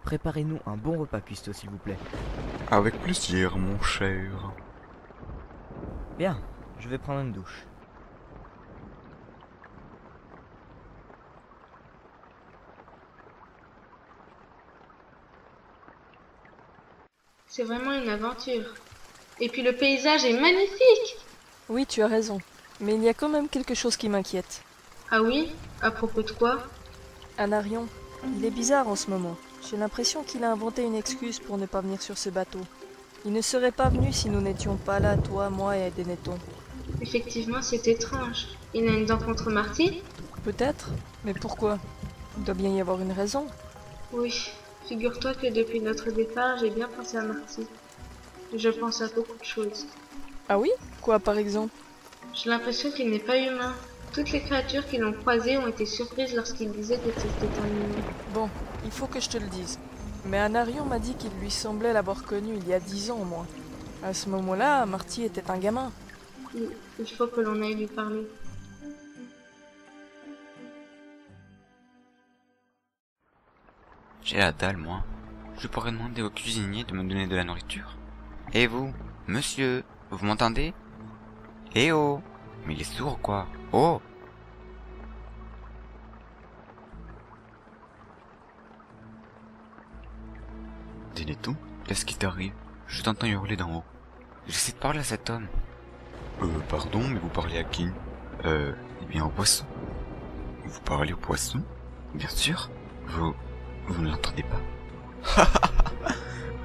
Préparez-nous un bon repas, cuistot, s'il vous plaît. Avec plaisir, mon cher. Bien, je vais prendre une douche. C'est vraiment une aventure. Et puis le paysage est magnifique. Oui, tu as raison. Mais il y a quand même quelque chose qui m'inquiète. Ah oui? À propos de quoi? Anarion, il est bizarre en ce moment. J'ai l'impression qu'il a inventé une excuse pour ne pas venir sur ce bateau. Il ne serait pas venu si nous n'étions pas là, toi, moi et Denethon. Effectivement, c'est étrange. Il a une dent contre Marty? Peut-être, mais pourquoi? Il doit bien y avoir une raison. Oui. Figure-toi que depuis notre départ, j'ai bien pensé à Marty. Je pense à beaucoup de choses. Ah oui? Quoi par exemple? J'ai l'impression qu'il n'est pas humain. Toutes les créatures qui l'ont croisé ont été surprises lorsqu'il disait que c'était un humain. Bon, il faut que je te le dise. Mais Anarion m'a dit qu'il lui semblait l'avoir connu il y a 10 ans au moins. À ce moment-là, Marty était un gamin. Il faut que l'on aille lui parler. J'ai la dalle, moi. Je pourrais demander au cuisinier de me donner de la nourriture. Et vous, monsieur, vous m'entendez? Eh oh! Mais il est sourd, quoi. Oh! Denethon, qu'est-ce qui t'arrive? Je t'entends hurler d'en haut. J'essaie de parler à cet homme. Pardon, mais vous parlez à qui? Eh bien au poisson. Vous parlez au poisson? Bien sûr. Vous ne l'entendez pas?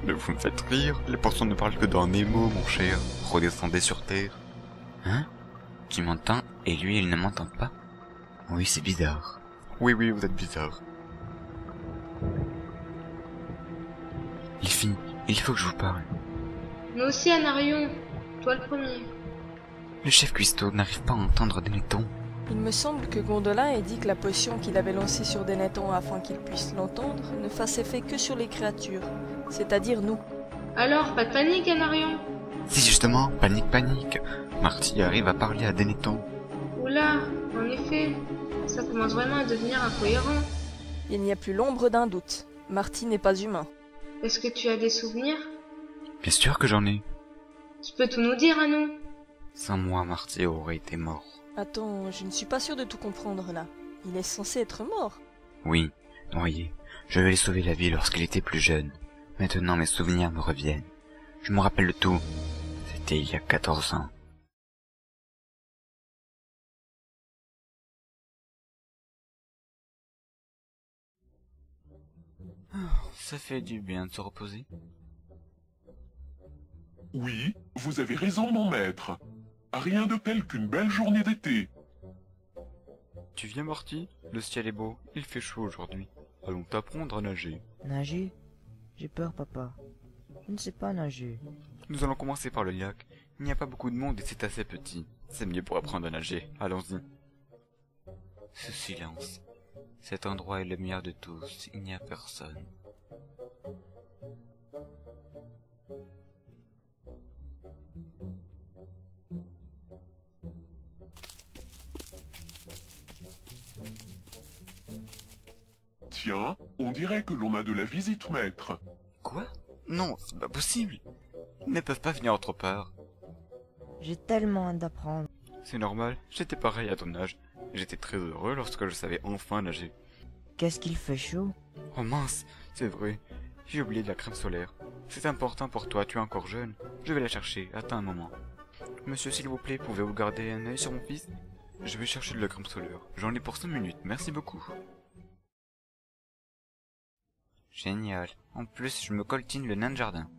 Mais vous me faites rire. Les poissons ne parlent que dans Nemo, mon cher. Redescendez sur Terre. Hein? Tu m'entends et lui, il ne m'entend pas? Oui, c'est bizarre. Oui, vous êtes bizarre. Les filles, il faut que je vous parle. Nous aussi, Anarion. Toi le premier. Le chef cuistot n'arrive pas à entendre Denethon. Il me semble que Gondolin ait dit que la potion qu'il avait lancée sur Denethon afin qu'il puisse l'entendre ne fasse effet que sur les créatures, c'est-à-dire nous. Alors, pas de panique, Anarion. Si justement, panique. Marty arrive à parler à Denethon. Oula, en effet, ça commence vraiment à devenir incohérent. Il n'y a plus l'ombre d'un doute. Marty n'est pas humain. Est-ce que tu as des souvenirs? Bien sûr que j'en ai. Tu peux tout nous dire à nous? Sans moi, Marty aurait été mort. Attends, je ne suis pas sûr de tout comprendre là. Il est censé être mort. Oui, noyé. Je lui ai sauvé la vie lorsqu'il était plus jeune. Maintenant, mes souvenirs me reviennent. Je me rappelle de tout. C'était il y a 14 ans. Ça fait du bien de se reposer. Oui, vous avez raison, mon maître. Rien de tel qu'une belle journée d'été. Tu viens, Marty? Le ciel est beau, il fait chaud aujourd'hui. Allons t'apprendre à nager. Nager? J'ai peur, papa. Je ne sais pas nager. Nous allons commencer par le lac. Il n'y a pas beaucoup de monde et c'est assez petit. C'est mieux pour apprendre à nager. Allons-y. Ce silence. Cet endroit est le meilleur de tous. Il n'y a personne. Tiens, on dirait que l'on a de la visite, maître. Quoi? Non, c'est pas possible. Ils ne peuvent pas venir autre part. J'ai tellement hâte d'apprendre. C'est normal, j'étais pareil à ton âge. J'étais très heureux lorsque je savais enfin nager. Qu'est-ce qu'il fait chaud? Oh mince, c'est vrai. J'ai oublié de la crème solaire. C'est important pour toi, tu es encore jeune. Je vais la chercher, attends un moment. Monsieur, s'il vous plaît, pouvez-vous garder un œil sur mon fils? Je vais chercher de la crème solaire. J'en ai pour 5 minutes, merci beaucoup. Génial. En plus, je me coltine le nain de jardin.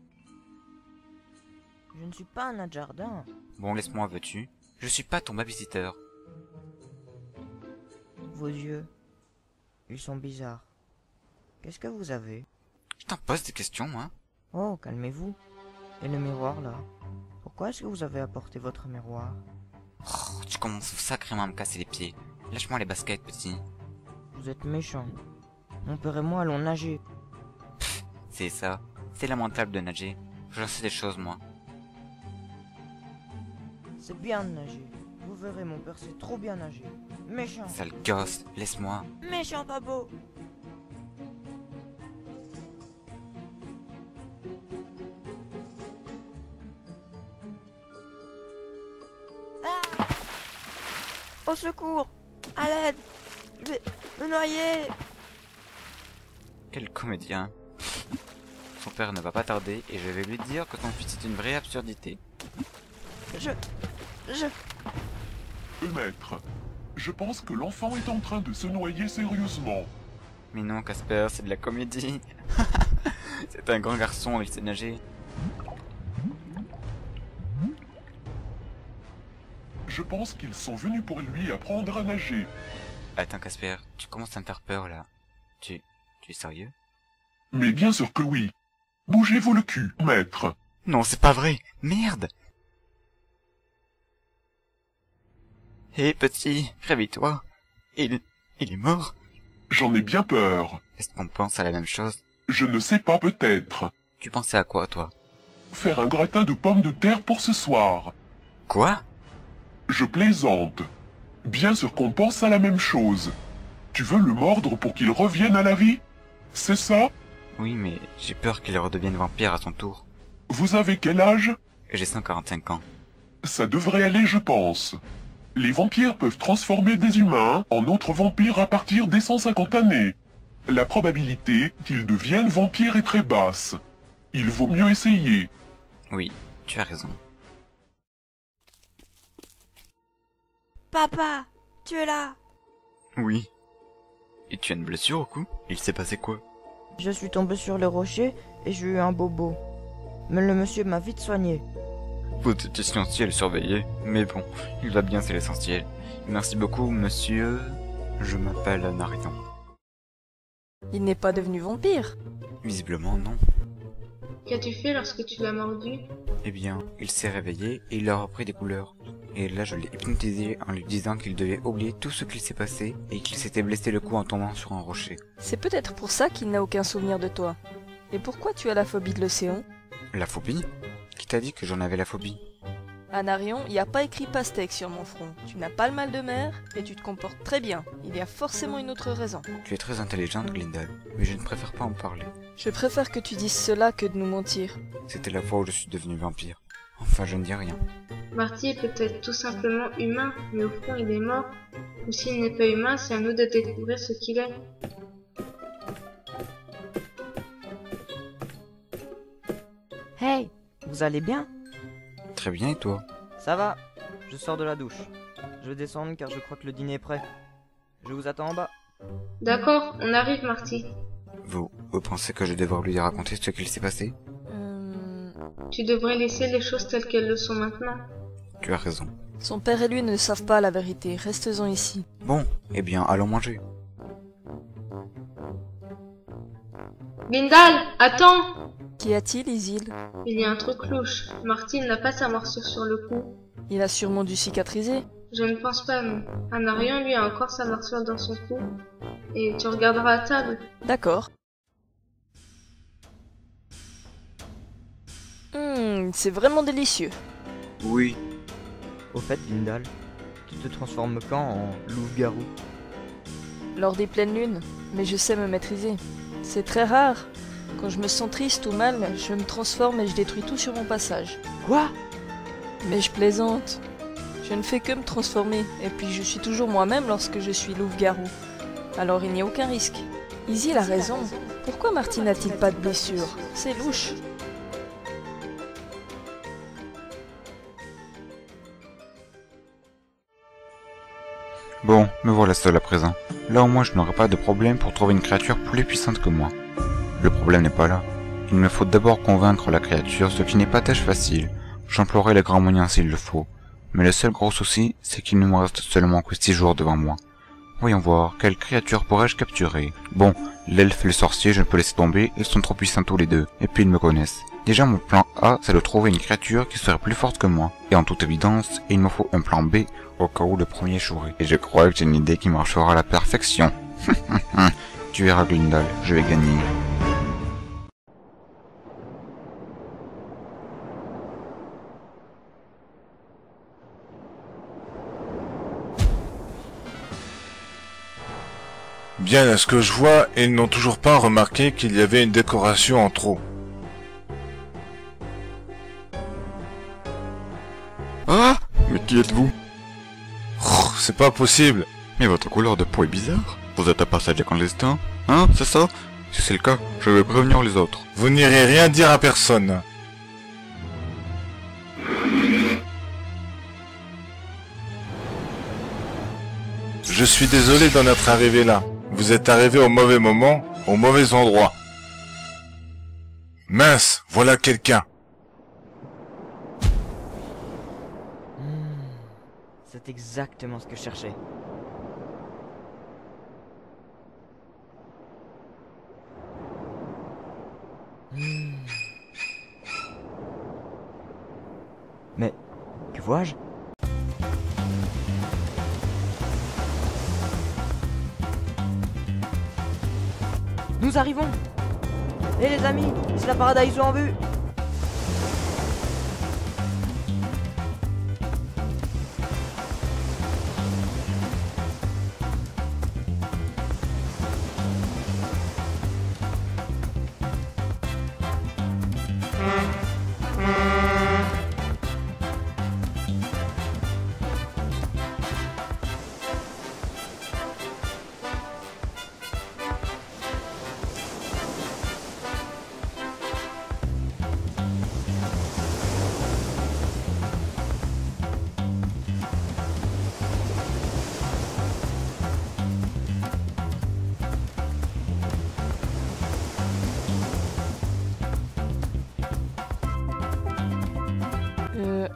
Je ne suis pas un nain de jardin. Bon, laisse-moi, veux-tu? Je suis pas ton babysitter. Vos yeux, ils sont bizarres. Qu'est-ce que vous avez? Je t'en pose des questions, moi. Oh, calmez-vous. Et le miroir, là? Pourquoi est-ce que vous avez apporté votre miroir? Oh, tu commences sacrément à me casser les pieds. Lâche-moi les baskets, petit. Vous êtes méchant. Mon père et moi allons nager. C'est ça. C'est lamentable de nager. J'en sais des choses, moi. C'est bien de nager. Vous verrez, mon père sait trop bien nager. Méchant. Sale gosse, laisse-moi. Méchant pas beau. Au secours! À l'aide! Je vais me noyer! Quel comédien. Son père ne va pas tarder et je vais lui dire que son fils est une vraie absurdité. Je... Maître, je pense que l'enfant est en train de se noyer sérieusement. Mais non, Casper, c'est de la comédie. C'est un grand garçon, il sait nager. Je pense qu'ils sont venus pour lui apprendre à nager. Attends, Casper, tu commences à me faire peur là. Tu es sérieux? Mais bien sûr que oui. Bougez-vous le cul, maître. Non, c'est pas vrai. Merde. Hé, petit, réveille-toi. Il est mort. J'en ai bien peur. Est-ce qu'on pense à la même chose? Je ne sais pas, peut-être. Tu pensais à quoi, toi? Faire un gratin de pommes de terre pour ce soir. Quoi? Je plaisante. Bien sûr qu'on pense à la même chose. Tu veux le mordre pour qu'il revienne à la vie? C'est ça? Oui, mais j'ai peur qu'il redevienne vampire à son tour. Vous avez quel âge? J'ai 145 ans. Ça devrait aller, je pense. Les vampires peuvent transformer des humains en autres vampires à partir des 150 années. La probabilité qu'ils deviennent vampires est très basse. Il vaut mieux essayer. Oui, tu as raison. Papa! Tu es là! Oui. Et tu as une blessure au cou? Il s'est passé quoi? Je suis tombé sur le rocher et j'ai eu un bobo. Mais le monsieur m'a vite soigné. Vous étiez silencieux et surveillé. Mais bon, il va bien, c'est l'essentiel. Merci beaucoup, monsieur... Je m'appelle Narion. Il n'est pas devenu vampire. Visiblement, non. Qu'as-tu fait lorsque tu l'as mordu? Eh bien, il s'est réveillé et il a repris des couleurs. Et là, je l'ai hypnotisé en lui disant qu'il devait oublier tout ce qu'il s'est passé et qu'il s'était blessé le cou en tombant sur un rocher. C'est peut-être pour ça qu'il n'a aucun souvenir de toi. Et pourquoi tu as la phobie de l'océan? La phobie? Qui t'a dit que j'en avais la phobie? Anarion, il n'y a pas écrit pastèque sur mon front. Tu n'as pas le mal de mer et tu te comportes très bien. Il y a forcément une autre raison. Tu es très intelligente, Glindal, mais je ne préfère pas en parler. Je préfère que tu dises cela que de nous mentir. C'était la fois où je suis devenu vampire. Enfin, je ne dis rien. Marty est peut-être tout simplement humain, mais au fond il est mort. Ou s'il n'est pas humain, c'est à nous de découvrir ce qu'il est. Hey! Vous allez bien? Très bien, et toi? Ça va? Je sors de la douche. Je vais descendre car je crois que le dîner est prêt. Je vous attends en bas. D'accord, on arrive Marty. Vous pensez que je devrais lui raconter ce qu'il s'est passé? Tu devrais laisser les choses telles qu'elles le sont maintenant. Tu as raison. Son père et lui ne savent pas la vérité. Restons ici. Bon, eh bien, allons manger. Bindal, attends! Qu'y a-t-il, Isil? Il y a un truc louche. Marty n'a pas sa morsure sur le cou. Il a sûrement dû cicatriser. Je ne pense pas, non. Anarion, lui, a encore sa morsure dans son cou. Et tu regarderas à table. D'accord. C'est vraiment délicieux. Oui. Au fait, Lindal, tu te transformes quand en loup-garou? Lors des pleines lunes, mais je sais me maîtriser. C'est très rare. Quand je me sens triste ou mal, je me transforme et je détruis tout sur mon passage. Quoi? Mais je plaisante. Je ne fais que me transformer, et puis je suis toujours moi-même lorsque je suis loup-garou. Alors il n'y a aucun risque. Isil a raison. Pourquoi Marty n'a-t-il pas de blessure? C'est louche. Bon, me voilà seul à présent. Là au moins je n'aurai pas de problème pour trouver une créature plus puissante que moi. Le problème n'est pas là. Il me faut d'abord convaincre la créature, ce qui n'est pas tâche facile. J'emploierai les grands moyens s'il le faut. Mais le seul gros souci, c'est qu'il ne me reste seulement que 6 jours devant moi. Voyons voir, quelle créature pourrais-je capturer? Bon, l'elfe et le sorcier, je ne peux laisser tomber, ils sont trop puissants tous les deux, et puis ils me connaissent. Déjà mon plan A, c'est de trouver une créature qui serait plus forte que moi. Et en toute évidence, il me faut un plan B, au cas où le premier échouerait. Et je crois que j'ai une idée qui marchera à la perfection. Tu verras Glindal, je vais gagner. Bien, à ce que je vois, ils n'ont toujours pas remarqué qu'il y avait une décoration en trop. Ah! Mais qui êtes-vous? c'est pas possible. Mais votre couleur de peau est bizarre. Vous êtes un passager clandestin, hein, c'est ça? Si c'est le cas, je vais prévenir les autres. Vous n'irez rien dire à personne. Je suis désolé d'en être arrivé là. Vous êtes arrivé au mauvais moment, au mauvais endroit. Mince, voilà quelqu'un. C'est exactement ce que je cherchais. Mais, que vois-je? Nous arrivons! Et les amis, c'est la Paradise en vue!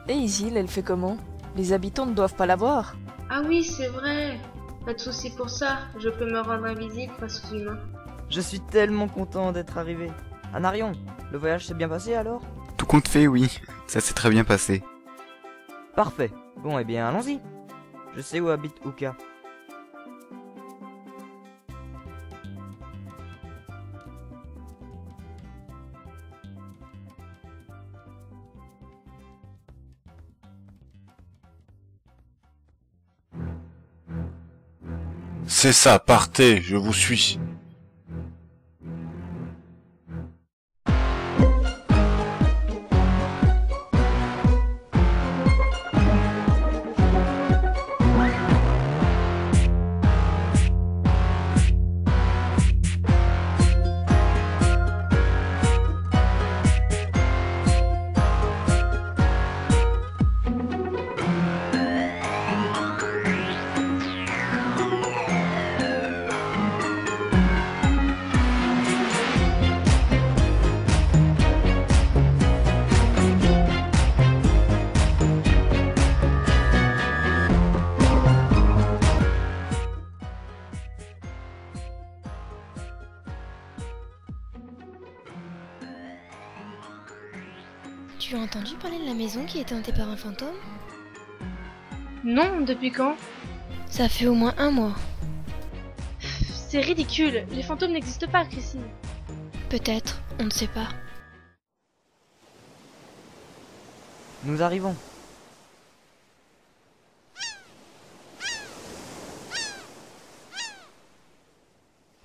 Et Isil, elle fait comment? Les habitants ne doivent pas la voir. Ah oui, c'est vrai. Pas de souci pour ça, je peux me rendre invisible face aux humains. Je suis tellement content d'être arrivé. Anarion, le voyage s'est bien passé alors? Tout compte fait, oui. Ça s'est très bien passé. Parfait. Bon, eh bien, allons-y. Je sais où habite Uka. C'est ça, partez, je vous suis. Tu as entendu parler de la maison qui a été hantée par un fantôme? Non, depuis quand? Ça fait au moins un mois. C'est ridicule, les fantômes n'existent pas, Christine. Peut-être, on ne sait pas. Nous arrivons.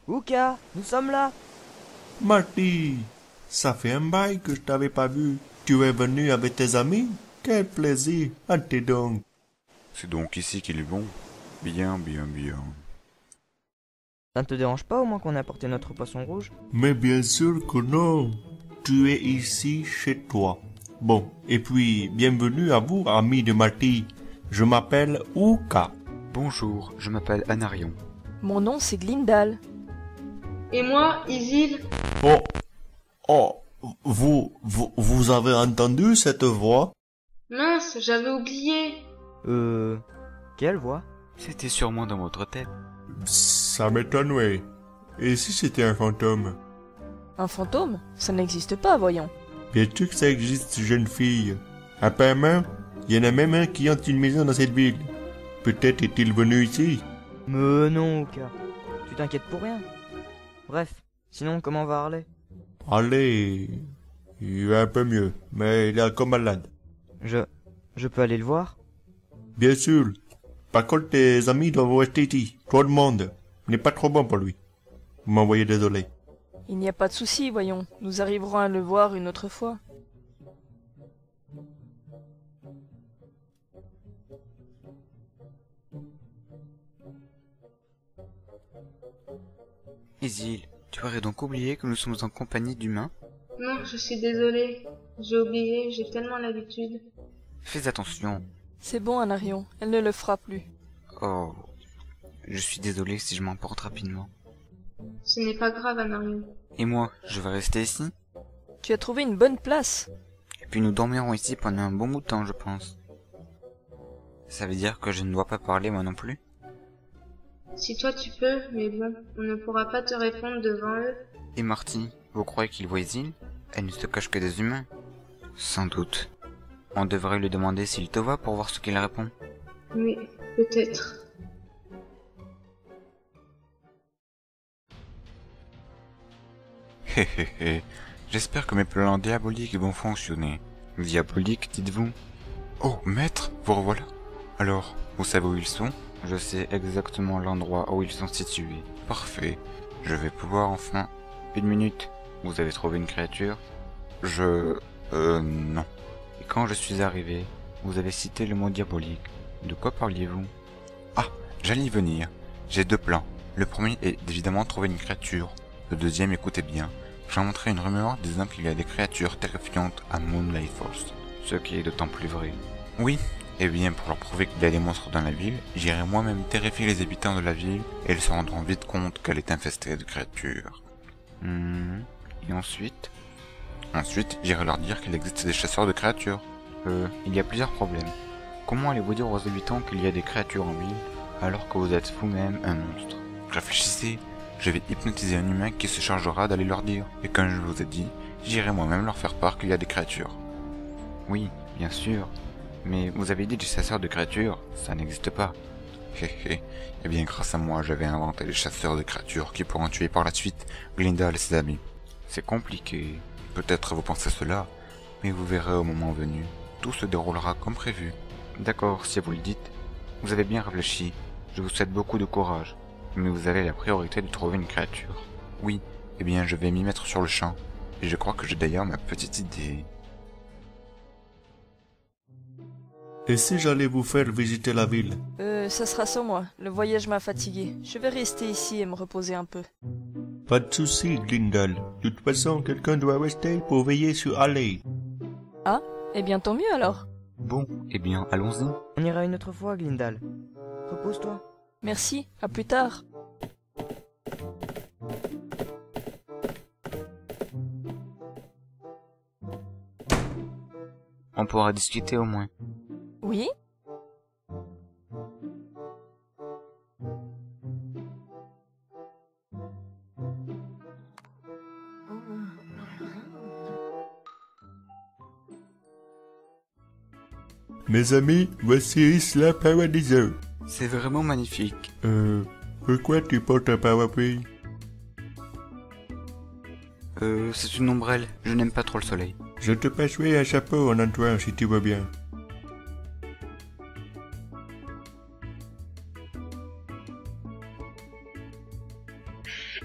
Uka, nous sommes là. Marty, ça fait un bail que je t'avais pas vu. Tu es venu avec tes amis? Quel plaisir, hâte donc. C'est donc ici qu'ils vont. Bien. Ça ne te dérange pas au moins qu'on ait apporté notre poisson rouge? Mais bien sûr que non. Tu es ici chez toi. Bon, et puis, bienvenue à vous, amis de Marty. Je m'appelle Uka. Bonjour, je m'appelle Anarion. Mon nom, c'est Glindal. Et moi, Isil? Vous avez entendu cette voix? Mince, j'avais oublié. Quelle voix? C'était sûrement dans votre tête. Ça m'étonnerait. Et si c'était un fantôme? Un fantôme? Ça n'existe pas, voyons. Bien sûr que ça existe, jeune fille. Apparemment, il y en a même un qui hante une maison dans cette ville. Peut-être est-il venu ici? Mais non, Uka. Tu t'inquiètes pour rien. Bref, sinon comment va Harley? Allez, il va un peu mieux, mais il est encore malade. Je peux aller le voir? Bien sûr. Par contre, tes amis doivent rester ici. Trop de monde. N'est pas trop bon pour lui. Vous m'envoyez désolé. Il n'y a pas de souci, voyons. Nous arriverons à le voir une autre fois. Isil, tu aurais donc oublié que nous sommes en compagnie d'humains? Non, je suis désolée. J'ai oublié, j'ai tellement l'habitude. Fais attention. C'est bon, Anarion, elle ne le fera plus. Oh, je suis désolé si je m'emporte rapidement. Ce n'est pas grave, Anarion. Et moi, je vais rester ici? Tu as trouvé une bonne place. Et puis nous dormirons ici pendant un bon bout de temps, je pense. Ça veut dire que je ne dois pas parler moi non plus? Si toi tu peux, mais bon, on ne pourra pas te répondre devant eux. Et Marty, vous croyez qu'il voit Isil? Elle ne se cache que des humains? Sans doute. On devrait lui demander s'il te voit pour voir ce qu'il répond. Oui, peut-être. Hé hé hé, j'espère que mes plans diaboliques vont fonctionner. Diaboliques, dites-vous? Oh, maître, vous revoilà. Alors, vous savez où ils sont? Je sais exactement l'endroit où ils sont situés. Parfait. Je vais pouvoir enfin... Une minute. Vous avez trouvé une créature? Non. Et quand je suis arrivé, vous avez cité le mot diabolique. De quoi parliez-vous? Ah, j'allais y venir. J'ai deux plans. Le premier est évidemment trouver une créature. Le deuxième, écoutez bien. J'inventerai une rumeur disant qu'il y a des créatures terrifiantes à Moonlight Falls. Ce qui est d'autant plus vrai. Oui, et bien pour leur prouver qu'il y a des monstres dans la ville, j'irai moi-même terrifier les habitants de la ville et ils se rendront vite compte qu'elle est infestée de créatures. Et ensuite? Ensuite, j'irai leur dire qu'il existe des chasseurs de créatures. Il y a plusieurs problèmes. Comment allez-vous dire aux habitants qu'il y a des créatures en ville alors que vous êtes vous-même un monstre? Réfléchissez, je vais hypnotiser un humain qui se chargera d'aller leur dire. Et comme je vous ai dit, j'irai moi-même leur faire part qu'il y a des créatures. Oui, bien sûr. Mais vous avez dit des chasseurs de créatures, ça n'existe pas. Hé hé, eh bien grâce à moi je vais inventer des chasseurs de créatures qui pourront tuer par la suite Glinda et ses amis. C'est compliqué, peut-être vous pensez cela, mais vous verrez au moment venu, tout se déroulera comme prévu. D'accord, si vous le dites. Vous avez bien réfléchi, je vous souhaite beaucoup de courage, mais vous avez la priorité de trouver une créature. Oui, eh bien je vais m'y mettre sur le champ, et je crois que j'ai d'ailleurs ma petite idée. Et si j'allais vous faire visiter la ville? Ça sera sans moi. Le voyage m'a fatigué. Je vais rester ici et me reposer un peu. Pas de souci, Glindal. De toute façon, quelqu'un doit rester pour veiller sur Alley. Ah, eh bien tant mieux alors. Bon, eh bien allons-y. On ira une autre fois, Glindal. Repose-toi. Merci, à plus tard. On pourra discuter au moins. Oui? Mes amis, voici Isla Paradiso. C'est vraiment magnifique. Pourquoi tu portes un parapluie? C'est une ombrelle. Je n'aime pas trop le soleil. Je te passerai un chapeau en entrant si tu veux bien.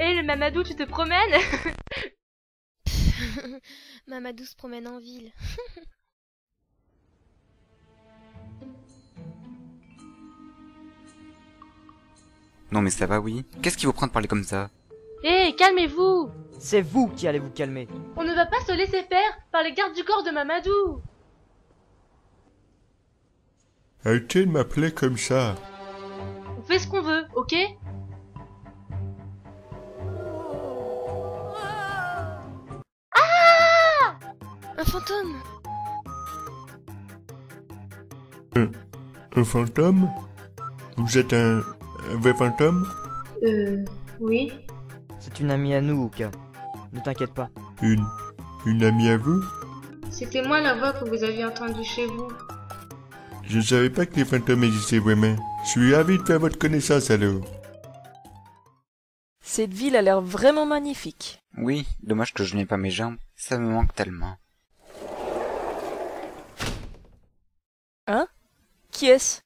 Hé, le Mamadou, tu te promènes? Mamadou se promène en ville. Non mais ça va, oui. Qu'est-ce qui vous prend de parler comme ça? Hé, calmez-vous! C'est vous qui allez vous calmer. On ne va pas se laisser faire par les gardes du corps de Mamadou! Arrêtez de m'appeler comme ça. On fait ce qu'on veut, ok? Un fantôme! Un fantôme? Vous êtes un vrai fantôme? Oui. C'est une amie à nous, Uka. Ne t'inquiète pas. Une amie à vous? C'était moi la voix que vous aviez entendue chez vous. Je ne savais pas que les fantômes existaient vraiment. Je suis ravi de faire votre connaissance alors. Cette ville a l'air vraiment magnifique. Oui, dommage que je n'ai pas mes jambes. Ça me manque tellement. Hein? Qui est-ce?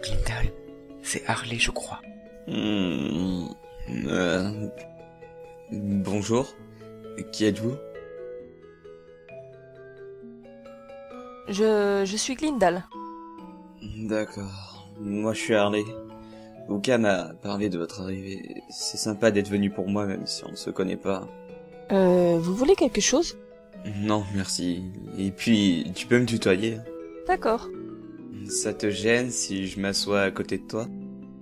Glindal, c'est Harley, je crois. Bonjour. Qui êtes-vous? Je suis Glindal. D'accord. Moi, je suis Harley. Uka m'a parlé de votre arrivée. C'est sympa d'être venu pour moi, même si on ne se connaît pas. Vous voulez quelque chose? Non, merci. Et puis, tu peux me tutoyer. D'accord. Ça te gêne si je m'assois à côté de toi?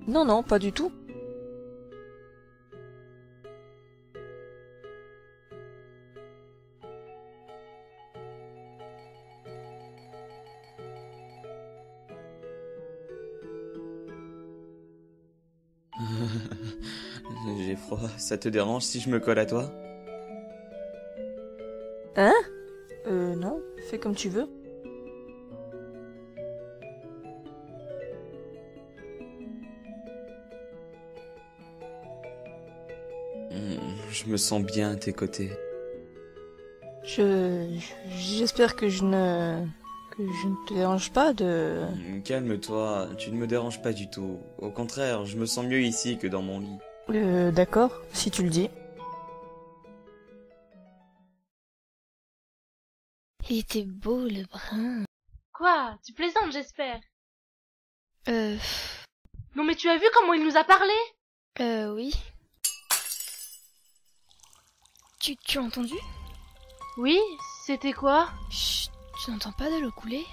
Non, non, pas du tout. J'ai froid. Ça te dérange si je me colle à toi? Hein? Non, fais comme tu veux. Je me sens bien à tes côtés. J'espère que je ne te dérange pas de... Calme-toi, tu ne me déranges pas du tout. Au contraire, je me sens mieux ici que dans mon lit. D'accord, si tu le dis. Il était beau, le brun. Quoi? Tu plaisantes, j'espère. Euh... Non mais tu as vu comment il nous a parlé? Oui. Tu as entendu? Oui, c'était quoi? Chut, tu n'entends pas de l'eau couler?